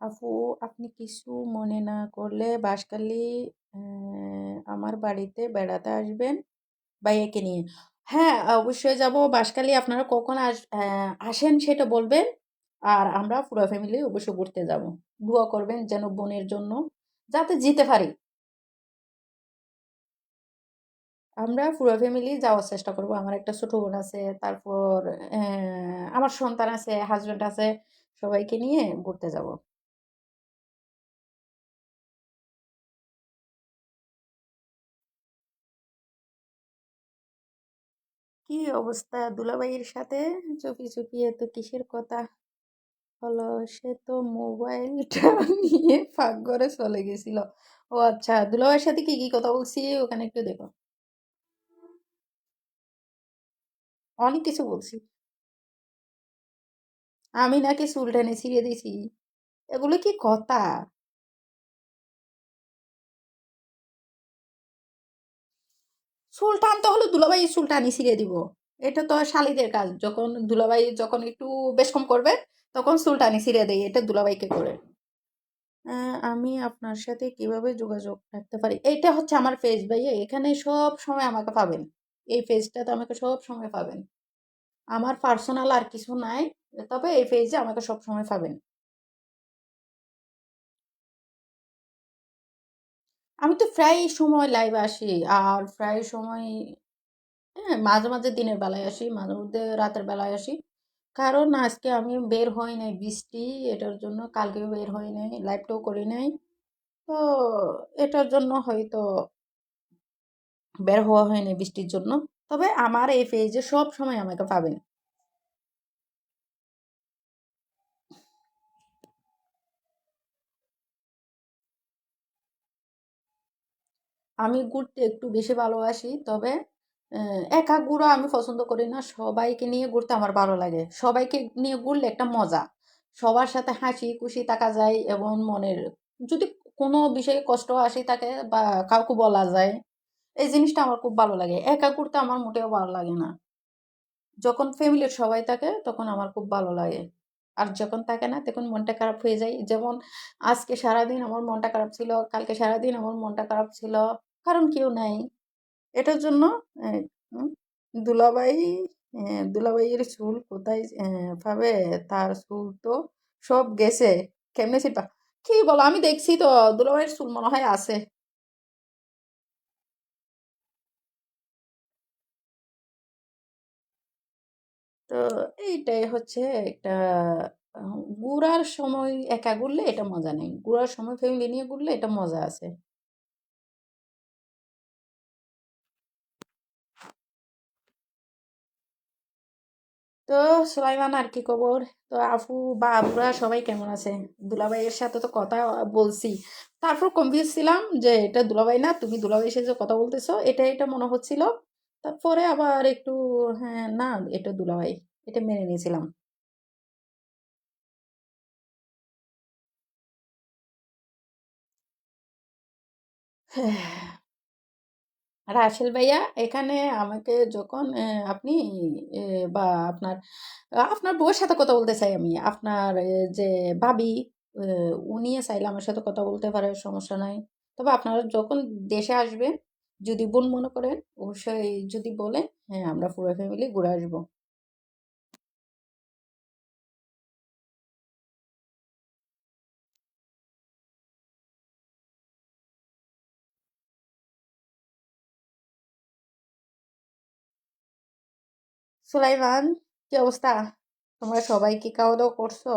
আপু, আপনি কিছু মনে না করলে বাঁশখালী আমার বাড়িতে বেড়াতে আসবেন ভাইয়াকে নিয়ে। হ্যাঁ, অবশ্যই যাব বাঁশখালী। আপনারা কখন আসেন সেটা বলবেন, আর আমরা পুরো ফ্যামিলি অবশ্য ঘুরতে যাব। দোয়া করবেন যেন বোনের জন্য, যাতে যেতে পারি। আমরা পুরো ফ্যামিলি যাওয়ার চেষ্টা করব। আমার একটা ছোট বোন আছে, তারপর আমার সন্তান আছে, হাজবেন্ড আছে, সবাইকে নিয়ে ঘুরতে যাব। কি অবস্থা দুলাভাইয়ের সাথে? চুপি চুপি এত কিসের কথা হলো? সে তো মোবাইলটা নিয়ে পাকঘরে চলে গেছিল। ও আচ্ছা, দুলাভাইয়ের সাথে কি কি কথা বলছি ওখানে একটু দেখো। অনেক কিছু বলছি। আমি নাকি চুল টেনে ছিঁড়ে দিছি? এগুলো কি কথা? চুল টানতে হলে দুলাভাই চুল টানি ছিঁড়ে দিব। এটা তো শালীদের কাজ, যখন দুলাভাই যখন একটু বেশ কম করবে তখন চুল টানি ছিঁড়ে দেয়, এটা দুলাভাইকে করে। আমি আপনার সাথে কিভাবে যোগাযোগ রাখতে পারি? এইটা হচ্ছে আমার পেজ ভাইয়া, এখানে সব সময় আমাকে পাবেন। এই পেজটাতে আমাকে সব সময় পাবেন। আমার পার্সোনাল আর কিছু নাই, তবে এই পেজে আমাকে সব সময় পাবেন। আমি তো প্রায় সময় লাইভ আসি, আর প্রায় সময়, হ্যাঁ, মাঝে মাঝে দিনের বেলায় আসি, মাঝে মধ্যে রাতের বেলায় আসি। কারণ আজকে আমি বের হই নাই, বৃষ্টি, এটার জন্য কালকেও বের হই নাই, লাইভটাও করি নাই। তো এটার জন্য হয়তো বের হওয়া হয়নি বৃষ্টির জন্য। তবে আমার এই পেজে সব সময় আমাকে পাবেন। আমি ঘুরতে একটু বেশি ভালোবাসি, তবে একা ঘুরা আমি পছন্দ করি না, সবাইকে নিয়ে ঘুরতে আমার ভালো লাগে। সবাইকে নিয়ে ঘুরলে একটা মজা, সবার সাথে হাসি খুশি থাকা যায়, এবং মনের যদি কোনো বিষয়ে কষ্ট আসি থাকে বা কাউকে বলা যায়, এই জিনিসটা আমার খুব ভালো লাগে। একা ঘুরতে আমার মোটেও ভালো লাগে না। যখন ফ্যামিলির সবাই থাকে তখন আমার খুব ভালো লাগে, আর যখন থাকে না তখন মনটা খারাপ হয়ে যায়। যেমন আজকে সারাদিন আমার মনটা খারাপ ছিল, কালকে সারাদিন আমার মনটা খারাপ ছিল, কারণ কেউ নাই। এটার জন্য আহ, উম, দুলাভাই, দুলাভাইয়ের চুল কোথায় পাবে? তার চুল তো সব গেছে, কেমনে ছিপা? কি বলো, আমি দেখছি তো, দুলাভাইয়ের চুল মনে হয় আছে। তো এইটাই হচ্ছে একটা ঘুরার সময় একা ঘুরলে এটা মজা নেই, ঘুরার সময় ফ্যামিলি নিয়ে ঘুরলে এটা মজা আছে। তো সুলাইমান, আর কি খবর? তো আফু বা আবুরা সবাই কেমন আছে? দুলাভাইয়ের সাথে তো কথা বলছি, তারপর কনফিউজ ছিলাম যে এটা দুলাভাই না, তুমি দুলাভাইয়ের সাথে যে কথা বলতেছো এটা এটা মনে হচ্ছিল। তারপরে আবার একটু, হ্যাঁ না, এটা দুলাভাই, এটা মেনে নিয়েছিলাম। রাসেল ভাইয়া, এখানে আমাকে যখন আপনি বা আপনার আপনার বউয়ের সাথে কথা বলতে চাই আমি, আপনার যে ভাবি, উনি চাইলে আমার সাথে কথা বলতে পারে, সমস্যা নাই। তবে আপনারা যখন দেশে আসবেন, যদি বোন মনে করেন, অবশ্যই যদি বলেন, হ্যাঁ আমরা পুরো ফ্যামিলি ঘুরে আসবো। সুলাইমান, কি অবস্থা? তোমরা সবাই কি খাওয়া দাওয়া করছো?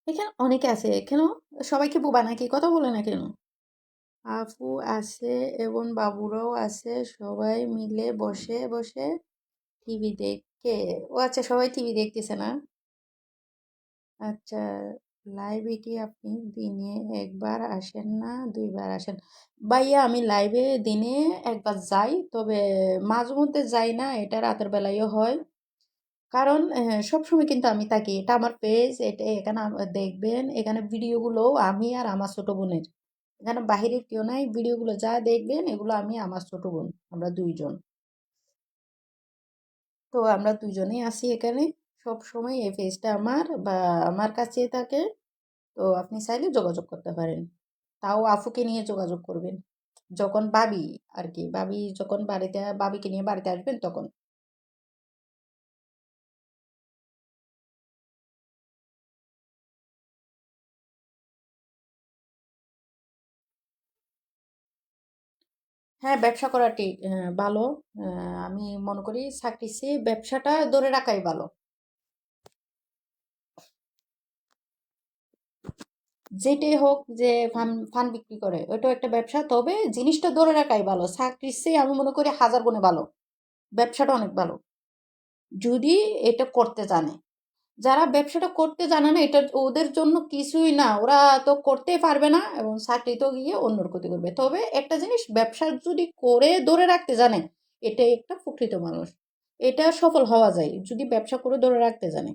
এখানে অনেকে আছে কেন? সবাইকে বোবা নাকি, কথা বলে না কেন? আপু আছে এবং বাবুরাও আছে, সবাই মিলে বসে বসে টিভি দেখে। ও আচ্ছা, সবাই টিভি দেখতেছে না? আচ্ছা, লাইভে কি আপনি দিনে একবার আসেন না দুইবার আসেন? ভাইয়া, আমি লাইভে দিনে একবার যাই, তবে মাঝে মধ্যে যাই না, এটা রাতের বেলায়ও হয়। কারণ সবসময় কিন্তু আমি থাকি, এটা আমার পেজ, এটা এখানে দেখবেন, এখানে ভিডিওগুলো আমি আর আমার ছোট বোনের, এখানে বাহিরের কেউ নাই। ভিডিওগুলো যা দেখবেন এগুলো আমি আমার ছোট বোন, আমরা দুইজন। তো আমরা দুজনেই আছি এখানে, সব সময় এই পেজটা আমার বা আমার কাছেই থাকে। তো আপনি চাইলে যোগাযোগ করতে পারেন, তাও আফুকে নিয়ে যোগাযোগ করবেন যখন ভাবি, আর কি ভাবি যখন বাড়িতে, ভাবিকে নিয়ে বাড়িতে আসবেন তখন। হ্যাঁ, ব্যবসা করা ঠিক, ভালো। আমি মনে করি চাকরির চেয়ে ব্যবসাটা ধরে রাখাই ভালো। যেটাই হোক, যে ফান ফান বিক্রি করে ওইটাও একটা ব্যবসা, তবে জিনিসটা ধরে রাখাই ভালো, চাকরির চেয়ে আমি মনে করি হাজার গুণে ভালো। ব্যবসাটা অনেক ভালো যদি এটা করতে জানে। যারা ব্যবসাটা করতে জানে না, এটা ওদের জন্য কিছুই না, ওরা তো করতেই পারবে না এবং চাকরিতেও গিয়ে অন্যর ক্ষতি করবে। তবে একটা জিনিস, ব্যবসা যদি করে ধরে রাখতে জানে, এটাই একটা প্রকৃত মানুষ। এটা সফল হওয়া যায় যদি ব্যবসা করে ধরে রাখতে জানে।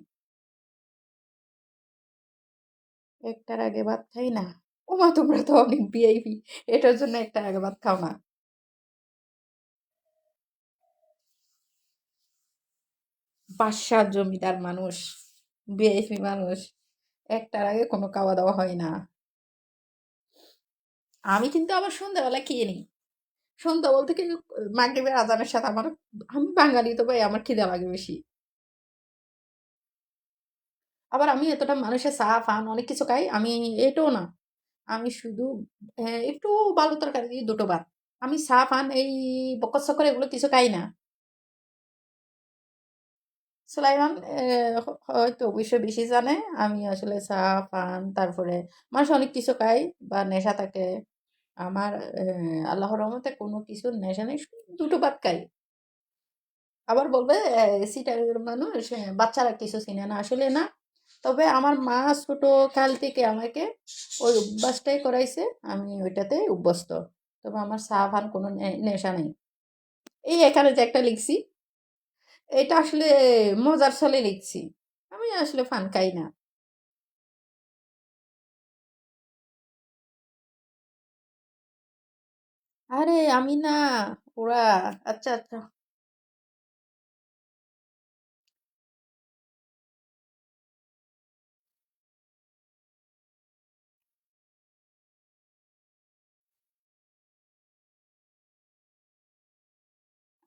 একটার আগে ভাত খাই না? ওমা, তোমরা তো অনেক ভিআইপি, এটার জন্য একটার আগে ভাত খাও না? বাসার জমিদার মানুষ, ভিআইপি মানুষ, একটার আগে কোনো খাওয়া দাওয়া হয় না। আমি কিন্তু আবার সন্ধ্যাবেলা খেয়ে নিই। সন্ধ্যা বলতে কি, মাগরিবের আজানের সাথে আমার, আমি বাঙালি তো ভাই, আমার খিদে লাগে বেশি। আবার আমি এতটা মানুষের চা পান অনেক কিছু খাই, আমি এটাও না। আমি শুধু একটু বালু তরকারি দিয়ে দুটো ভাত, আমি চা পান এই বকর সকর এগুলো কিছু খাই না। সুলাইমান হয়তো অবশ্যই বেশি জানে। আমি আসলে চা পান, তারপরে মানুষ অনেক কিছু খাই বা নেশা থাকে। আমার আল্লাহর রহমতে কোনো কিছুর নেশা নেই, শুধু দুটো ভাত খাই। আবার বলবে সিটারের মানুষ, বাচ্চারা কিছু চিনে না, আসলে না। তবে আমার মা ছোট কাল থেকে আমাকে ওই অভ্যাসটাই করাইছে, আমি ওইটাতে অভ্যস্ত। তবে আমার চা পান কোনো নেশা নেই। এই এখানে যে একটা লিখছি, এটা আসলে মজার ছলে লিখছি, আমি আসলে পান খাই না। আরে আমি না, ওরা, আচ্ছা আচ্ছা।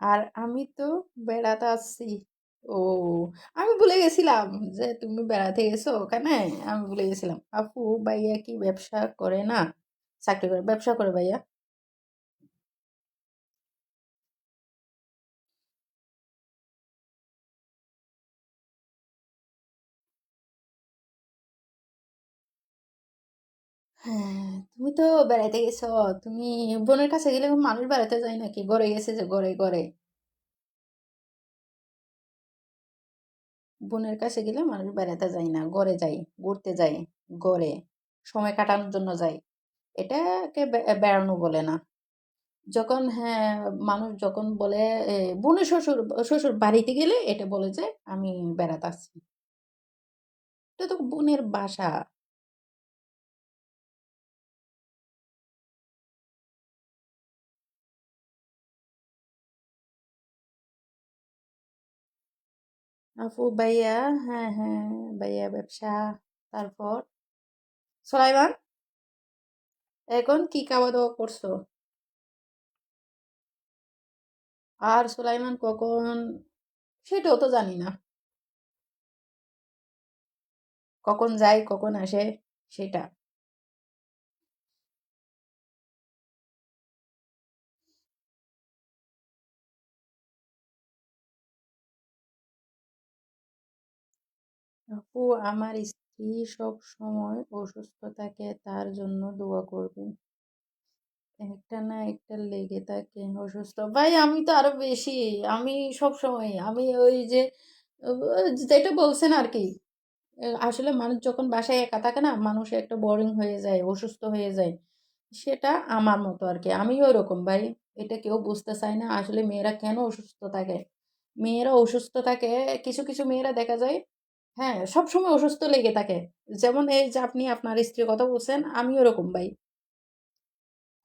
আর আমি তো বেড়াতে আসছি। ও, আমি ভুলে গেছিলাম যে তুমি বেড়াতে গেছো ওখানে। আমি ভুলে গেছিলাম। আপু ভাইয়া কি ব্যবসা করে না চাকরি করে? ব্যবসা করে ভাইয়া। হ্যাঁ, তুমি তো বেড়াইতে গেছো। তুমি বোনের কাছে গেলে মানুষ বেড়াতে যায় নাকি? ঘরে গেছে যে ঘরে ঘরে। বোনের কাছে গেলে মানুষ বেড়াতে যায় না, ঘরে যায়, ঘুরতে যায়, ঘরে সময় কাটানোর জন্য যায়। এটাকে বেড়ানো বলে না। যখন হ্যাঁ, মানুষ যখন বলে বোনের শ্বশুর শ্বশুর বাড়িতে গেলে এটা বলে যে আমি বেড়াতে আসছি। এটা তো বোনের বাসা। আপু ভাইয়া, হ্যাঁ হ্যাঁ, ভাইয়া ব্যবসা। তারপর সোলাইমান, এখন কি খাওয়া দাওয়া করছো? আর সুলাইমান কখন, সেটাও তো জানি না। কখন যায় কখন আসে সেটা। আপু, আমার স্ত্রী সব সময় অসুস্থ থাকে, তার জন্য দোয়া করবেন। একটা না একটা লেগে থাকে অসুস্থ। ভাই আমি তো আরো বেশি। আমি সব সময় আমি ওই যে যেটা বলছেন আর কি। আসলে মানুষ যখন বাসায় একা থাকে না, মানুষ একটা বোরিং হয়ে যায়, অসুস্থ হয়ে যায়। সেটা আমার মতো আর কি, আমিও ওরকম ভাই। এটা কেউ বুঝতে চায় না আসলে মেয়েরা কেন অসুস্থ থাকে। মেয়েরা অসুস্থ থাকে, কিছু কিছু মেয়েরা দেখা যায় হ্যাঁ সবসময় অসুস্থ লেগে থাকে। যেমন এই যে আপনি আপনার স্ত্রীর কথা বলছেন, আমি ওরকম ভাই।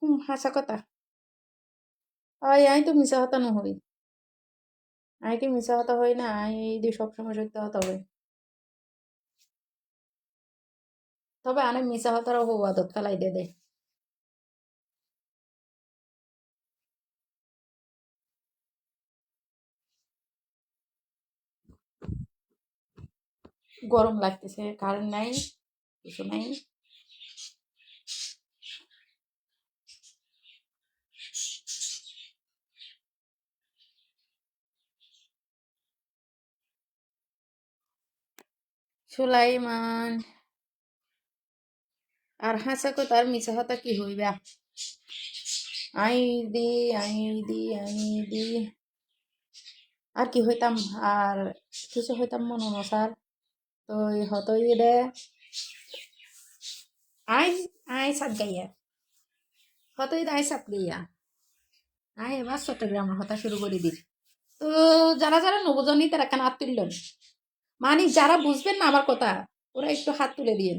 হুম, হাসা কথা। আই তো মিশা কথা নহই। আই কি মিশা কথা হই না? আই এই দিয়ে সবসময় সত্য কথা হই। তবে আনে মিশা কথার বহু আদত ফেলাই দে দেয়। গরম লাগতেছে, কারেন্ট নাই, কিছু নাই। সুলাইমান, আর হাসা কথা আর মিশা কথা কি হইবা? আই দি, আই দি, আই দি। আর কি হইতাম? আর কিছু হইতাম মনে ন স্যার। তো হতই দে। আই, আই সাত গাইয়া। হতই দে আই সাত গাইয়া। আই এবার চট্টগ্রামের হতা শুরু করে দিই। তো যারা যারা নবজনী তারা কেন হাত তুললেন? মানে যারা বুঝবেন না আমার কথা, ওরা একটু হাত তুলে দিন।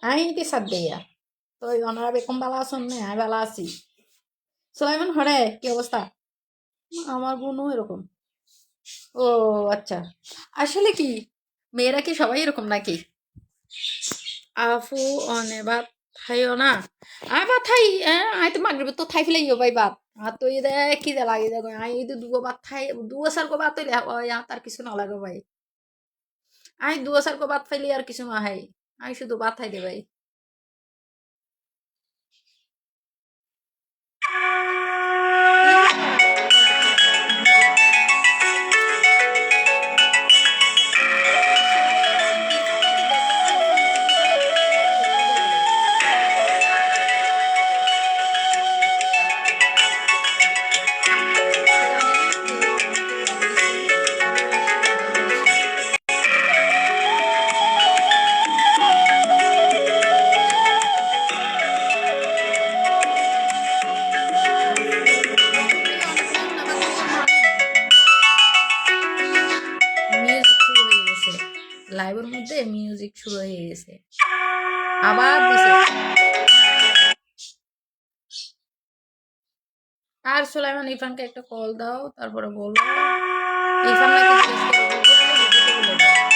আই দি সাত গাইয়া। তো ওনারা বেকম বালা আছেন না? আমি বালা আছি। সুলাইমান হরে কি অবস্থা? আমার বোনও এরকম। ও আচ্ছা। আসলে কি মেয়েরা কি সবাই এরকম নাকি? আফু অনে ভাত খাইও না? আই ভাত খাই। আই তো মাগরিব তো খাই ফেলাই ভাই ভাত। আর তো দে কি দে লাগে দেখো আই তো দুগো ভাত খাই, দুগো সার গো ভাত হইলে তার কিছু না লাগে ভাই। আই দুগো সার গো ভাত খাইলে আর কিছু না খাই। আই শুধু ভাত খাই দে ভাই। মিউজিক শুরু হয়ে গেছে, লাইভের মধ্যে মিউজিক শুরু হয়ে গেছে, আবার দিছে। আর সুলাইমান ইরফানকে একটা কল দাও, তারপরে বলো ইরফান নাকি জিজ্ঞেস করে বুঝে গেলে বুঝিতে বলে দাও।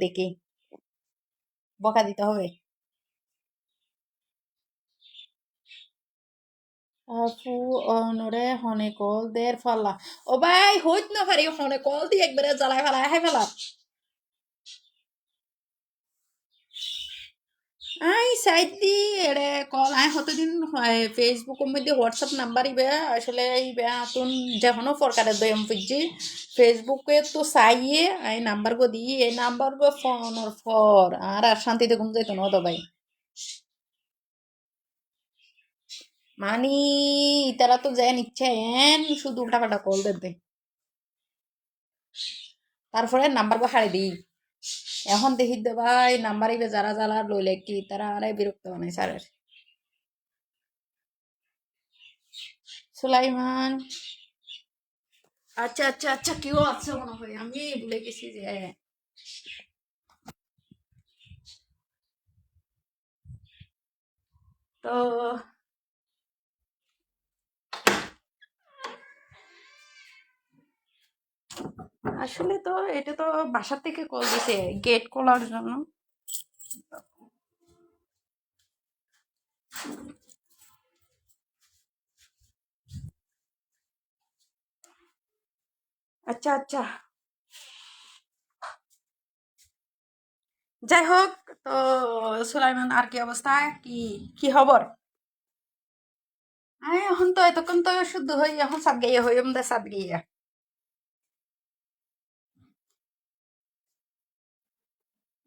দেখি, বকা দিতে হবে। আপু অনরে হনে কল দের ফাল্লা, ও ভাই হইত না পারি হনে কল দিয়ে একবারে জ্বালায় ফেলা হাই ফেলা। আই সাইড দি এড়ে কল আই হতদিন ফেসবুক মধ্যে হোয়াটসঅ্যাপ নাম্বার ইবে আসলে ইবে আতুন যখনও ফরকারে দয়ম পুজি ফেসবুকে তো চাইয়ে আই নাম্বার গো দি এই নাম্বার গো ফোন ফর আর শান্তিতে ঘুম যাইতো না তো ভাই। মানি তারা তো যায় নিচ্ছে এন শুধু উল্টাপাল্টা কল দেবে, তারপরে নাম্বার গো হারিয়ে দিই। এখন দেখি দে ভাই নাম্বার ইবে যারা যারা লইলে কি তারা আরে বিরক্ত বানাই স্যারের। সুলাইমান, আচ্ছা আচ্ছা আচ্ছা কেউ আছে মনে হয়, আমি ভুলে গেছি যে তো আসলে তো এটা তো বাসা থেকে কল দিছে গেট খোলার জন্য। আচ্ছা আচ্ছা, যাই হোক, তো সুলাইমান আর কি অবস্থা, কি কি খবর? আই এখন তো এতক্ষণ তো শুদ্ধ হই, এখন সাত গাইয়া হই আমাদের সাত গাইয়া।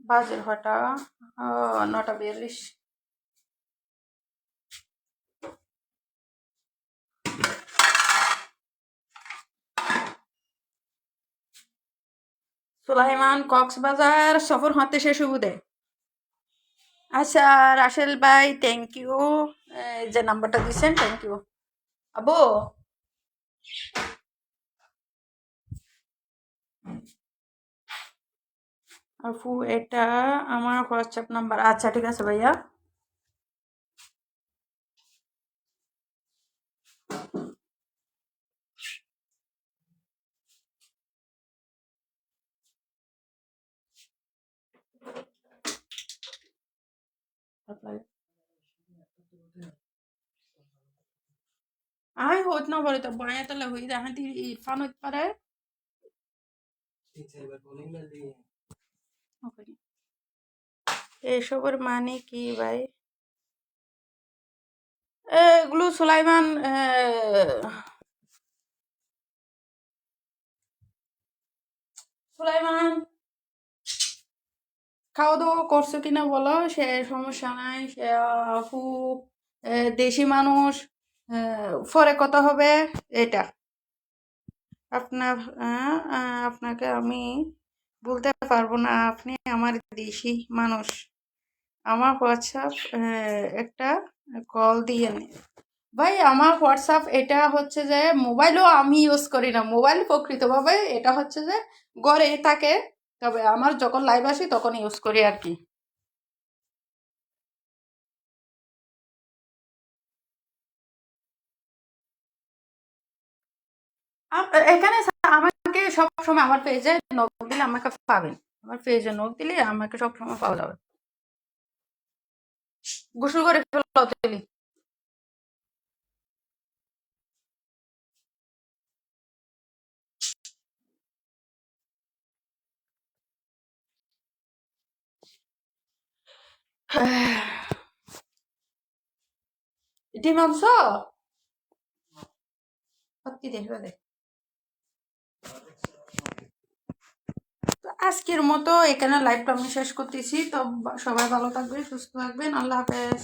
বাজে হটা 9:42। সুলাইমান কক্সবাজার সফর হতে শেষ হবুদে। আচ্ছা রাসেল ভাই, থ্যাংক ইউ যে নাম্বারটা দিছেন, থ্যাংক ইউ। আবু আপু এটা আমার হোয়াটসঅ্যাপ নাম্বার, আচ্ছা ঠিক আছে ভাইয়া। আই হইত না পারে তো বায়া তাহলে হই দেখা দি ইরফান হইতে পারে। এসবের মানে কি ভাই? এগুলো সুলাইমান সুলাইমান খাওয়া দাওয়া করছো কিনা বলো, সে সমস্যা নাই, সে আপু দেশি মানুষ, পরে কথা হবে এটা। আপনার আপনাকে আমি বলতে পারবো না, আপনি আমার দেশি মানুষ। আমার হোয়াটসঅ্যাপ একটা কল দিয়ে নে ভাই। আমার হোয়াটসঅ্যাপ এটা হচ্ছে যে মোবাইলও আমি ইউজ করি না, মোবাইল প্রকৃতভাবে এটা হচ্ছে যে গড়ে থাকে, তবে আমার যখন লাইভ আসি তখন ইউজ করি আর কি। এখানে আমাকে সব সময় আমার পেজে নক দিলে আমাকে পাবেন, আমার পেজে নক দিলে আমাকে সব সময় পাওয়া যাবে। গোসল করে ফেলো তুমি। ডিম মাংস সত্যি দেখবে দেখ। আজকের মতো এখানে লাইভটা আমি শেষ করতেছি, তো সবাই ভালো থাকবেন, সুস্থ থাকবেন, আল্লাহ হাফেজ।